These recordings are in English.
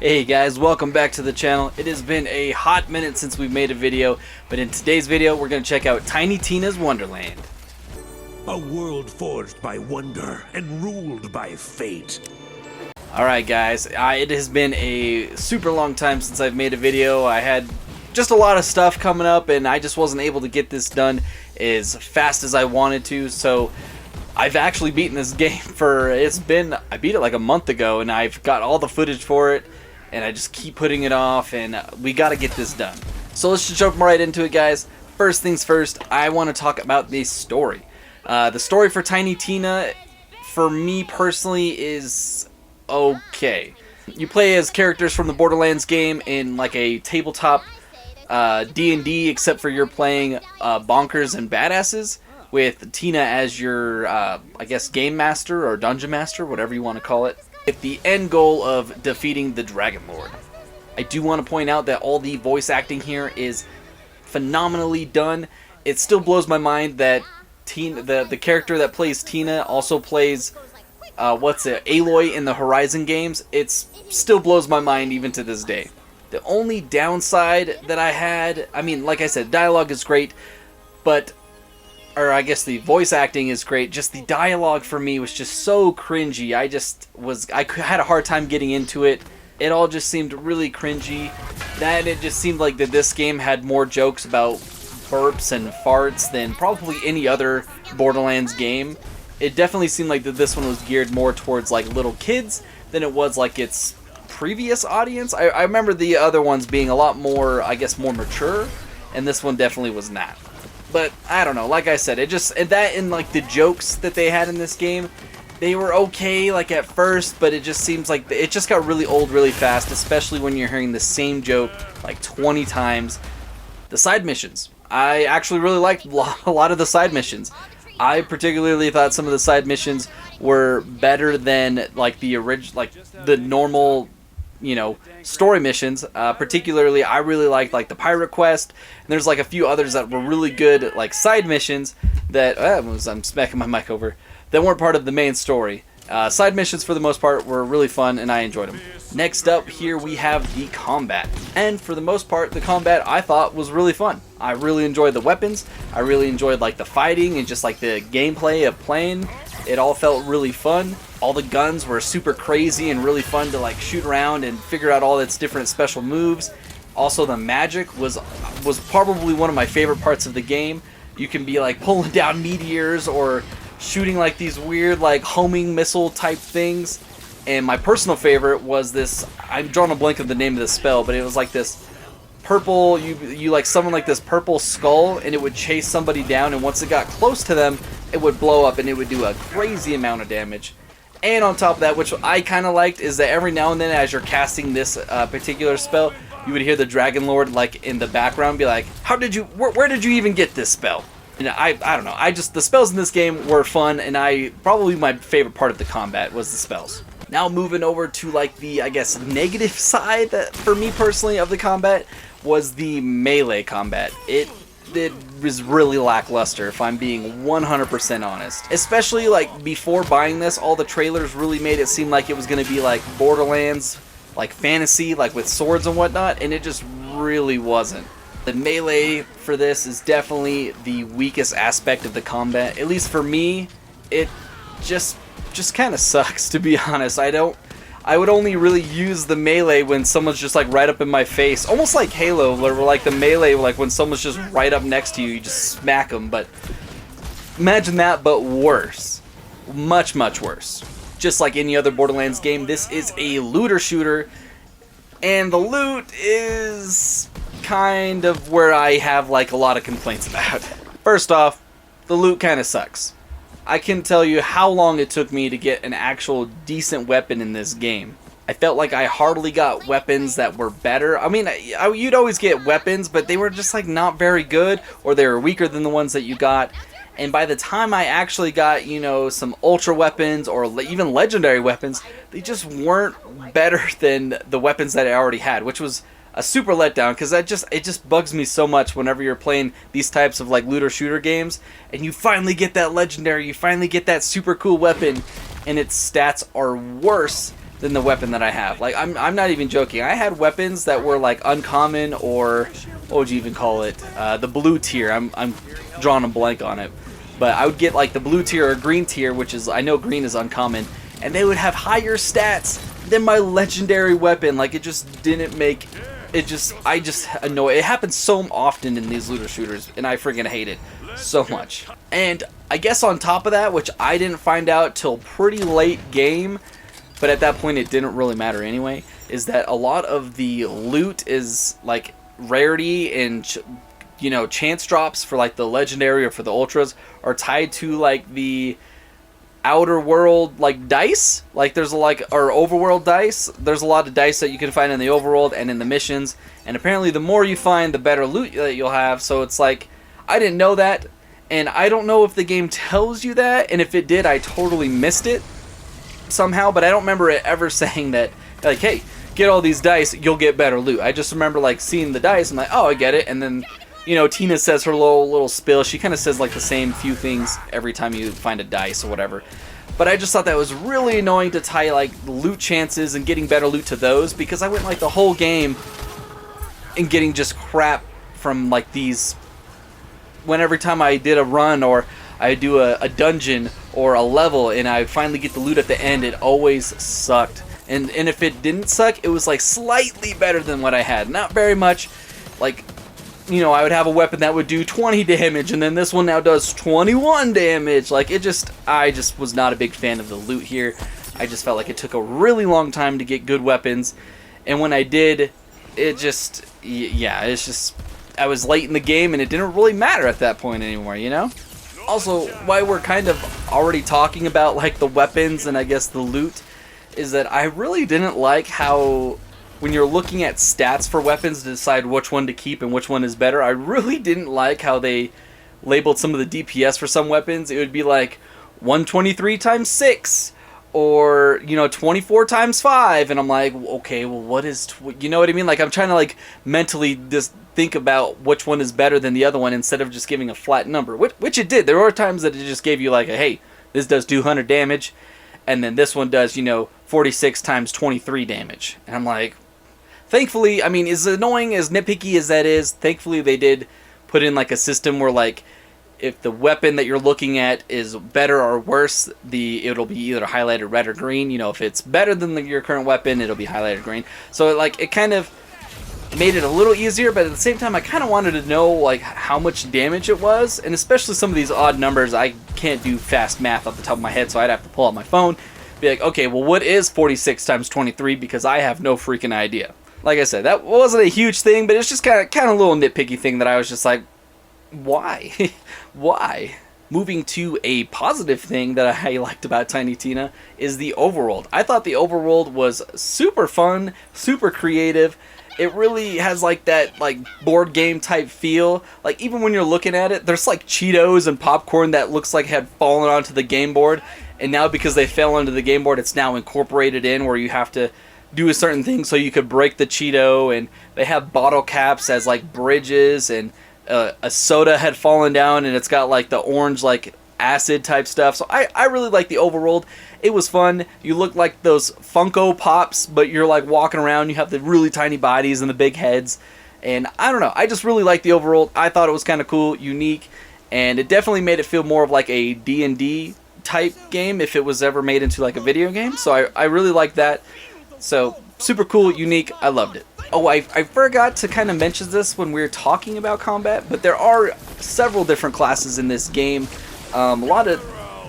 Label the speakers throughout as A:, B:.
A: Hey guys, welcome back to the channel. It has been a hot minute since we've made a video, but in today's video we're going to check out Tiny Tina's Wonderland.
B: A world forged by wonder and ruled by fate.
A: Alright guys, it has been a super long time since I've made a video. I had just a lot of stuff coming up and I just wasn't able to get this done as fast as I wanted to, so I've actually beaten this game I beat it like a month ago and I've got all the footage for it and I just keep putting it off, and we got to get this done. So let's just jump right into it, guys. First things first, I want to talk about the story. The story for Tiny Tina, for me personally, is okay. You play as characters from the Borderlands game in like a tabletop D&D, except for you're playing bonkers and badasses, with Tina as your, I guess, game master or dungeon master, whatever you want to call it, with the end goal of defeating the Dragon Lord. I do want to point out that all the voice acting here is phenomenally done. It still blows my mind that the character that plays Tina also plays Aloy in the Horizon games. It still blows my mind even to this day. The only downside that I had, I mean, like I said, dialogue is great, or I guess the voice acting is great. Just the dialogue for me was just so cringy. I had a hard time getting into it. It all just seemed really cringy. It just seemed like that this game had more jokes about burps and farts than probably any other Borderlands game. It definitely seemed like that this one was geared more towards like little kids than it was like its previous audience. I remember the other ones being a lot more, I guess, more mature, and this one definitely was not. But I don't know, like I said, like the jokes that they had in this game, they were okay like at first, but it just seems like it just got really old really fast, especially when you're hearing the same joke like 20 times. The side missions, I actually really liked a lot of the side missions. I particularly thought some of the side missions were better than like the normal, story missions. Particularly, I really liked like the pirate quest, and there's like a few others that were really good like side missions that I'm smacking my mic over, that weren't part of the main story. Side missions for the most part were really fun and I enjoyed them. Next up here we have the combat, and for the most part the combat I thought was really fun. I really enjoyed the weapons, I really enjoyed like the fighting and just like the gameplay of playing. It all felt really fun. All the guns were super crazy and really fun to like shoot around and figure out all its different special moves. Also the magic was probably one of my favorite parts of the game. You can be like pulling down meteors or shooting like these weird like homing missile type things. And my personal favorite was this, I'm drawing a blank of the name of the spell, but it was like this purple, you like summon like this purple skull and it would chase somebody down, and once it got close to them it would blow up and it would do a crazy amount of damage. And on top of that, which I kind of liked, is that every now and then as you're casting this particular spell, you would hear the Dragon Lord like in the background be like, where did you even get this spell? And I don't know, the spells in this game were fun, and probably my favorite part of the combat was the spells. Now moving over to like the, I guess, negative side that for me personally of the combat was the melee combat. It was really lackluster, if I'm being 100% honest. Especially like before buying this, all the trailers really made it seem like it was going to be like Borderlands, like fantasy, like with swords and whatnot, and it just really wasn't. The melee for this is definitely the weakest aspect of the combat. At least for me, it just kind of sucks, to be honest. I would only really use the melee when someone's just like right up in my face, almost like Halo, where like the melee, like when someone's just right up next to you, you just smack them. But imagine that, but worse, much worse. Just like any other Borderlands game, this is a looter shooter, and the loot is kind of where I have like a lot of complaints about. First off, the loot kind of sucks. I can tell you how long it took me to get an actual decent weapon in this game. I felt like I hardly got weapons that were better. I mean, you'd always get weapons, but they were just like not very good, or they were weaker than the ones that you got. And by the time I actually got, some ultra weapons or even legendary weapons, they just weren't better than the weapons that I already had, which was a super letdown, because it just bugs me so much whenever you're playing these types of like looter shooter games and you finally get that legendary, you finally get that super cool weapon, and its stats are worse than the weapon that I have. Like, I'm not even joking. I had weapons that were like uncommon, or what would you even call it? The blue tier. I'm drawing a blank on it. But I would get like the blue tier or green tier, which is, I know green is uncommon, and they would have higher stats than my legendary weapon. Like, it just didn't make it. I just annoy. It happens so often in these looter shooters, and I freaking hate it so much. And I guess on top of that, which I didn't find out till pretty late game, but at that point it didn't really matter anyway, is that a lot of the loot is like rarity and you know, chance drops for like the legendary or for the ultras are tied to like the outer world like dice. Like there's like, or overworld dice. There's a lot of dice that you can find in the overworld and in the missions, and apparently the more you find, the better loot that you'll have. So it's like, I didn't know that, and I don't know if the game tells you that, and if it did, I totally missed it somehow, but I don't remember it ever saying that, like, hey, get all these dice, you'll get better loot. I just remember like seeing the dice, I'm like, oh, I get it, and then, you know, Tina says her little spill. She kind of says like the same few things every time you find a dice or whatever. But I just thought that was really annoying to tie like loot chances and getting better loot to those, because I went like the whole game and getting just crap from like these. When every time I did a run or I do a dungeon or a level and I finally get the loot at the end, it always sucked. And if it didn't suck, it was like slightly better than what I had. Not very much. Like, you know, I would have a weapon that would do 20 damage, and then this one now does 21 damage. Like, I just was not a big fan of the loot here. I just felt like it took a really long time to get good weapons. And when I did, it just, yeah, it's just, I was late in the game and it didn't really matter at that point anymore, you know? Also, why we're kind of already talking about like the weapons and I guess the loot, is that I really didn't like how when you're looking at stats for weapons to decide which one to keep and which one is better, I really didn't like how they labeled some of the DPS for some weapons. It would be like 123 times 6 or, you know, 24 times 5, and I'm like, okay, well, what is, you know what I mean? Like, I'm trying to like mentally just think about which one is better than the other one instead of just giving a flat number, which it did. There were times that it just gave you like, hey, this does 200 damage, and then this one does, you know, 46 times 23 damage. And I'm like, thankfully, I mean, as annoying, as nitpicky as that is, thankfully they did put in like a system where like, if the weapon that you're looking at is better or worse, it'll be either highlighted red or green. You know, if it's better than your current weapon, it'll be highlighted green. So like, it kind of made it a little easier, but at the same time, I kind of wanted to know like how much damage it was, and especially some of these odd numbers. I can't do fast math off the top of my head, so I'd have to pull out my phone, be like, okay, well, what is 46 times 23? Because I have no freaking idea. Like I said, that wasn't a huge thing, but it's just kind of a little nitpicky thing that I was just like, why? Why? Moving to a positive thing that I liked about Tiny Tina is the overworld. I thought the overworld was super fun, super creative. It really has like that like board game type feel. Like even when you're looking at it, there's like Cheetos and popcorn that looks like had fallen onto the game board, and now because they fell onto the game board, it's now incorporated in where you have to do a certain thing so you could break the Cheeto, and they have bottle caps as like bridges, and a soda had fallen down and it's got like the orange like acid type stuff. So I really like the overworld. It was fun. You look like those Funko Pops, but you're like walking around. You have the really tiny bodies and the big heads. And I don't know. I just really like the overworld. I thought it was kind of cool, unique, and it definitely made it feel more of like a D&D type game if it was ever made into like a video game. So I really like that. So super cool, unique. I loved it. Oh, I forgot to kind of mention this when we were talking about combat, but there are several different classes in this game. A lot of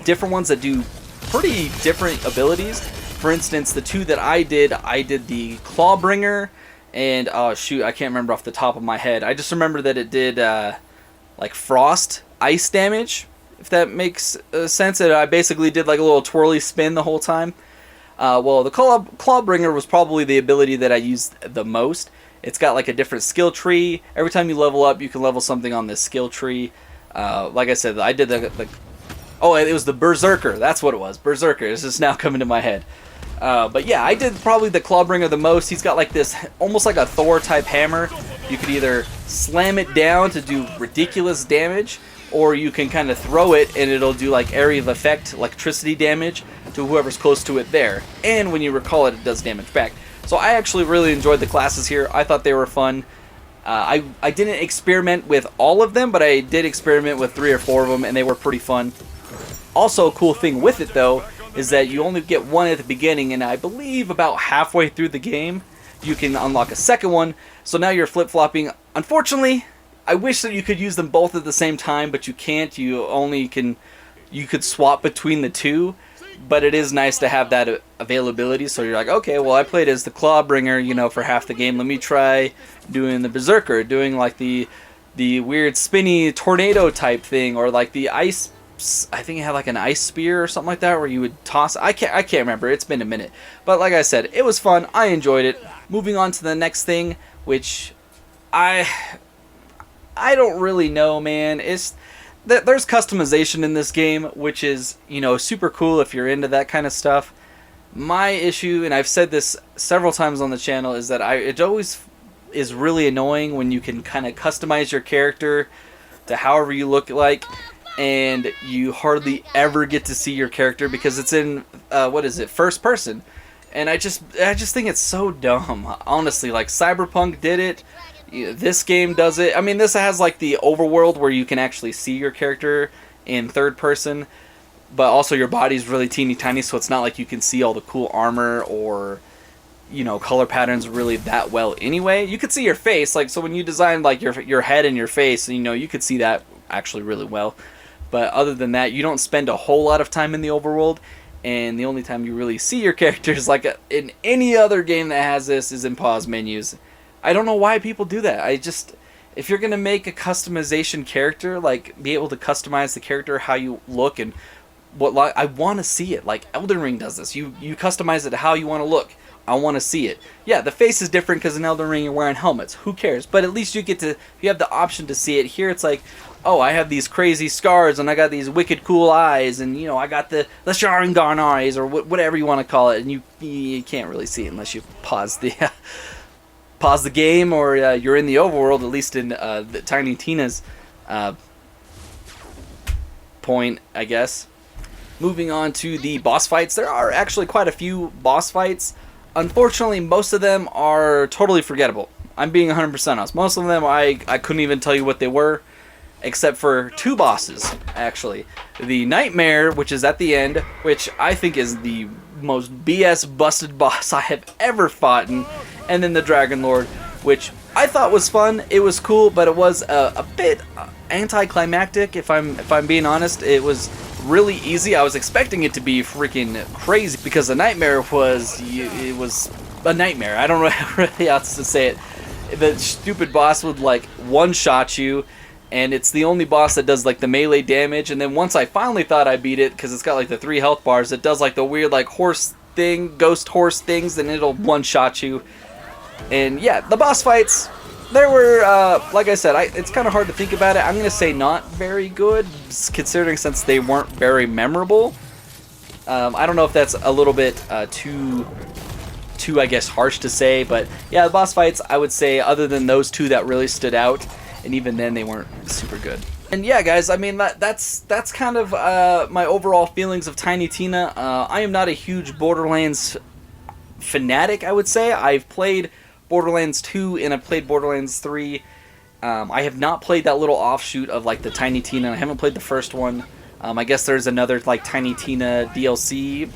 A: different ones that do pretty different abilities. For instance, the two that I did the Clawbringer, and oh shoot, I can't remember off the top of my head. I just remember that it did like frost, ice damage, if that makes sense. I basically did like a little twirly spin the whole time. Well, the Clawbringer was probably the ability that I used the most. It's got like a different skill tree. Every time you level up, you can level something on this skill tree. Like I said, I did oh, it was the Berserker. That's what it was. Berserker. It's just now coming to my head. But yeah, I did probably the Clawbringer the most. He's got like this, almost like a Thor type hammer. You could either slam it down to do ridiculous damage, or you can kind of throw it and it'll do like area of effect electricity damage to whoever's close to it there. And when you recall it, it does damage back. So I actually really enjoyed the classes here. I thought they were fun. I didn't experiment with all of them, but I did experiment with 3 or 4 of them, and they were pretty fun. Also, a cool thing with it, though, is that you only get one at the beginning, and I believe about halfway through the game, you can unlock a second one. So now you're flip-flopping. Unfortunately, I wish that you could use them both at the same time, but you can't. You could swap between the two, but it is nice to have that availability. So you're like, okay, well, I played as the Clawbringer, you know, for half the game. Let me try doing the Berserker, doing like the weird spinny tornado type thing, or like the ice. I think it had like an ice spear or something like that, where you would toss. I can't remember. It's been a minute, but like I said, it was fun. I enjoyed it. Moving on to the next thing, which I don't really know, man. It's there's customization in this game, which is, you know, super cool if you're into that kind of stuff. My issue, and I've said this several times on the channel, is that it always is really annoying when you can kind of customize your character to however you look like, and you hardly ever get to see your character because it's in first person. And I just think it's so dumb, honestly. Like, Cyberpunk did it. This game does it. I mean, this has like the overworld where you can actually see your character in third person, but also your body's really teeny tiny, so it's not like you can see all the cool armor or, you know, color patterns really that well anyway. You could see your face, like, so when you design like your head and your face, you know, you could see that actually really well. But other than that, you don't spend a whole lot of time in the overworld, and the only time you really see your characters, like in any other game that has this, is in pause menus. I don't know why people do that. If you're going to make a customization character, like, be able to customize the character how you look and what, I want to see it. Like, Elden Ring does this. You customize it how you want to look. I want to see it. Yeah, the face is different because in Elden Ring you're wearing helmets. Who cares? But at least you have the option to see it. Here it's like, oh, I have these crazy scars and I got these wicked cool eyes, and, you know, I got the Sharingan eyes, or whatever you want to call it, and you can't really see it unless you pause the game, or you're in the overworld, at least in the Tiny Tina's point, I guess. Moving on to the boss fights. There are actually quite a few boss fights. Unfortunately, most of them are totally forgettable. I'm being 100% honest. Most of them, I couldn't even tell you what they were, except for 2 bosses, actually. The Nightmare, which is at the end, which I think is the most BS busted boss I have ever fought in, and then the Dragon Lord, which I thought was fun. It was cool, but it was a bit anticlimactic, if I'm being honest. It was really easy. I was expecting it to be freaking crazy, because the Nightmare was a nightmare. I don't know really how else to say it. The stupid boss would like one-shot you, and it's the only boss that does like the melee damage. And then once I finally thought I beat it, because it's got like the 3 health bars, it does like the weird like horse thing, ghost horse things, and it'll one-shot you. And yeah, the boss fights, there were, like I said, it's kind of hard to think about it. I'm going to say not very good, considering since they weren't very memorable. I don't know if that's a little bit too, I guess, harsh to say, but yeah, the boss fights, I would say, other than those 2 that really stood out, and even then they weren't super good. And yeah, guys, I mean, that's kind of my overall feelings of Tiny Tina. I am not a huge Borderlands fanatic, I would say. I've played Borderlands 2 and I've played Borderlands 3. I have not played that little offshoot of like the Tiny Tina. I haven't played the first one. I guess there's another like Tiny Tina DLC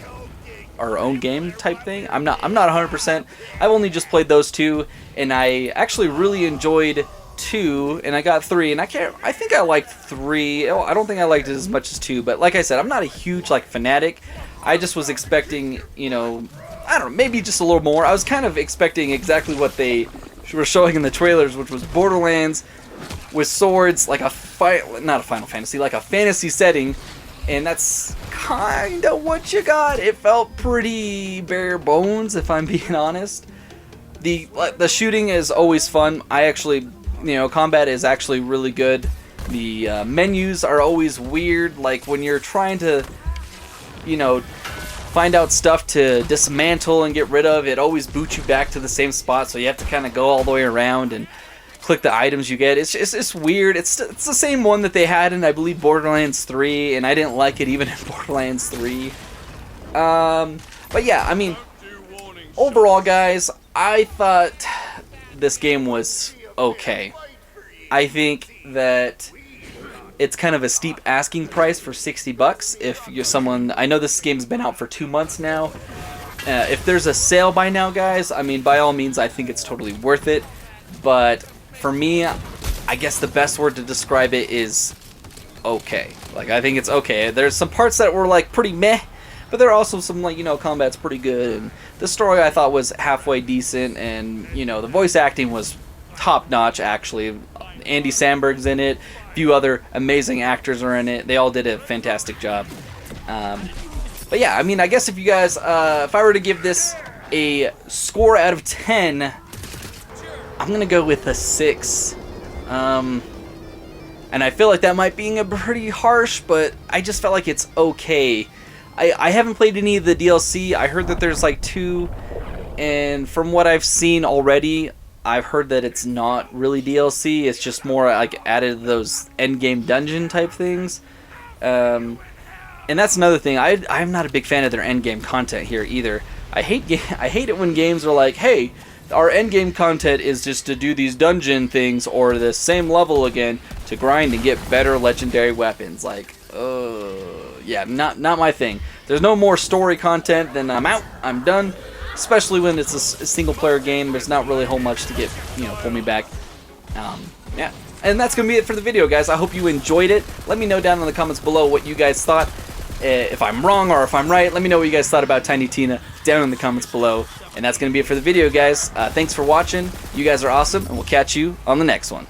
A: or own game type thing. I'm not 100%. I've only just played those 2, and I actually really enjoyed 2, and I got 3, and I think I liked 3. I don't think I liked it as much as 2, but like I said, I'm not a huge like fanatic. I just was expecting, you know, I don't know, maybe just a little more. I was kind of expecting exactly what they were showing in the trailers, which was Borderlands with swords, like not a Final Fantasy, like a fantasy setting, and that's kind of what you got. It felt pretty bare bones, if I'm being honest. The shooting is always fun. I actually, you know, combat is actually really good. The menus are always weird, like when you're trying to, you know, find out stuff to dismantle and get rid of, it always boots you back to the same spot, so you have to kind of go all the way around and click the items you get. It's weird. It's the same one that they had in, I believe, Borderlands 3, and I didn't like it even in Borderlands 3. But yeah, I mean, overall, guys, I thought this game was okay. I think that it's kind of a steep asking price for $60 if you're someone. I know this game's been out for 2 months now. If there's a sale by now, guys, I mean, by all means, I think it's totally worth it. But for me, I guess the best word to describe it is okay. Like, I think it's okay. There's some parts that were like pretty meh, but there are also some, like, you know, combat's pretty good, and the story I thought was halfway decent, and, you know, the voice acting was top notch. Actually, Andy Samberg's in it. A few other amazing actors are in it. They all did a fantastic job. But yeah, I mean, I guess if you guys, if I were to give this a score out of 10, I'm gonna go with a 6. And I feel like that might be a pretty harsh, but I just felt like it's okay. I haven't played any of the DLC. I heard that there's like 2, and from what I've seen already, I've heard that it's not really DLC. It's just more like added those endgame dungeon type things. And that's another thing. I'm not a big fan of their endgame content here either. I hate it when games are like, hey, our endgame content is just to do these dungeon things or the same level again to grind and get better legendary weapons. Like, yeah, not my thing. There's no more story content, then I'm out. I'm done. Especially when it's a single player game. There's not really a whole much to get, you know, pull me back. Yeah. And that's going to be it for the video, guys. I hope you enjoyed it. Let me know down in the comments below what you guys thought. If I'm wrong or if I'm right, let me know what you guys thought about Tiny Tina down in the comments below. And that's going to be it for the video, guys. Thanks for watching. You guys are awesome, and we'll catch you on the next one.